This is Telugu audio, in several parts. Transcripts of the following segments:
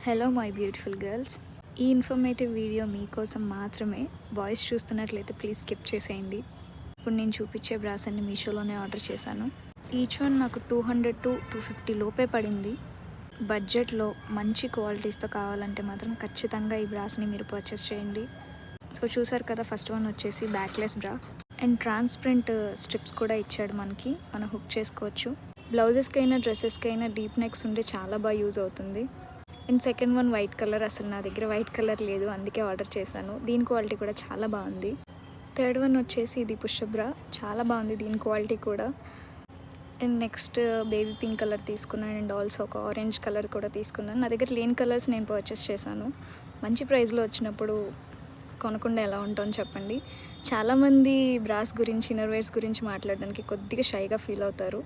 Hello my beautiful girls. ఈ ఇన్ఫర్మేటివ్ వీడియో మీకోసం మాత్రమే. బాయ్స్ చూస్తున్నట్లయితే ప్లీజ్ స్కిప్ చేసేయండి. ఇప్పుడు నేను చూపించే బ్రాస్ అన్ని మీషోలోనే ఆర్డర్ చేశాను. ఈచ్ వన్ నాకు 200 to 250 లోపే పడింది. బడ్జెట్లో మంచి క్వాలిటీస్తో కావాలంటే మాత్రం ఖచ్చితంగా ఈ బ్రాస్ని మీరు పర్చేస్ చేయండి. సో చూసారు కదా, ఫస్ట్ వన్ వచ్చేసి బ్యాక్లెస్ బ్రా అండ్ ట్రాన్స్పరెంట్ స్ట్రిప్స్ కూడా ఇచ్చాడు మనకి. మనం హుక్ చేసుకోవచ్చు. బ్లౌజెస్కి అయినా డ్రెస్సెస్కి అయినా డీప్ నెక్స్ ఉంటే చాలా బాగా యూజ్ అవుతుంది. And second one white colour. అసలు నా దగ్గర వైట్ కలర్ లేదు, అందుకే ఆర్డర్ చేశాను. దీని క్వాలిటీ కూడా చాలా బాగుంది. థర్డ్ వన్ వచ్చేసి ఇది పుషప్ బ్రా. చాలా బాగుంది దీని క్వాలిటీ కూడా. And next baby pink colour తీసుకున్నాను అండ్ ఆల్సో ఒక ఆరెంజ్ కలర్ కూడా తీసుకున్నాను. నా దగ్గర లేని కలర్స్ నేను పర్చేస్ చేశాను. మంచి ప్రైస్లో వచ్చినప్పుడు కొనకుండా ఎలా ఉంటామని చెప్పండి. చాలామంది బ్రాస్ గురించి, ఇన్నర్వేర్స్ గురించి మాట్లాడడానికి కొద్దిగా షైగా ఫీల్ అవుతారు.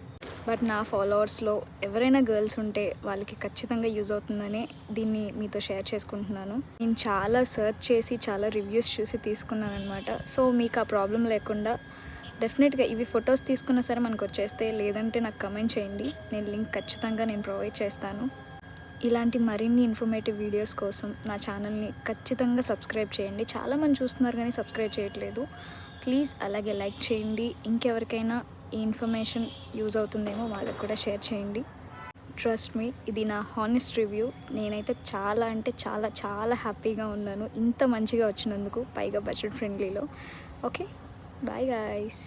బట్ నా ఫాలోవర్స్లో ఎవరైనా గర్ల్స్ ఉంటే వాళ్ళకి ఖచ్చితంగా యూజ్ అవుతుందని దీన్ని మీతో షేర్ చేసుకుంటున్నాను. నేను చాలా సర్చ్ చేసి చాలా రివ్యూస్ చూసి తీసుకున్నాను అనమాట. సో మీకు ఆ ప్రాబ్లం లేకుండా డెఫినెట్గా ఇవి ఫొటోస్ తీసుకున్నా సరే మనకు వచ్చేస్తే, లేదంటే నాకు కమెంట్ చేయండి. నేను లింక్ ఖచ్చితంగా ప్రొవైడ్ చేస్తాను. ఇలాంటి మరిన్ని ఇన్ఫర్మేటివ్ వీడియోస్ కోసం నా ఛానల్ని ఖచ్చితంగా సబ్స్క్రైబ్ చేయండి. చాలామంది చూస్తున్నారు కానీ సబ్స్క్రైబ్ చేయట్లేదు. ప్లీజ్ అలాగే లైక్ చేయండి. ఇంకెవరికైనా ఈ ఇన్ఫర్మేషన్ యూజ్ అవుతుందేమో వాళ్ళకి కూడా షేర్ చేయండి. ట్రస్ట్ మీ, ఇది నా హానెస్ట్ రివ్యూ. నేనైతే చాలా అంటే చాలా చాలా హ్యాపీగా ఉన్నాను ఇంత మంచిగా వచ్చినందుకు, పైగా బడ్జెట్ ఫ్రెండ్లీలో. Okay, bye guys.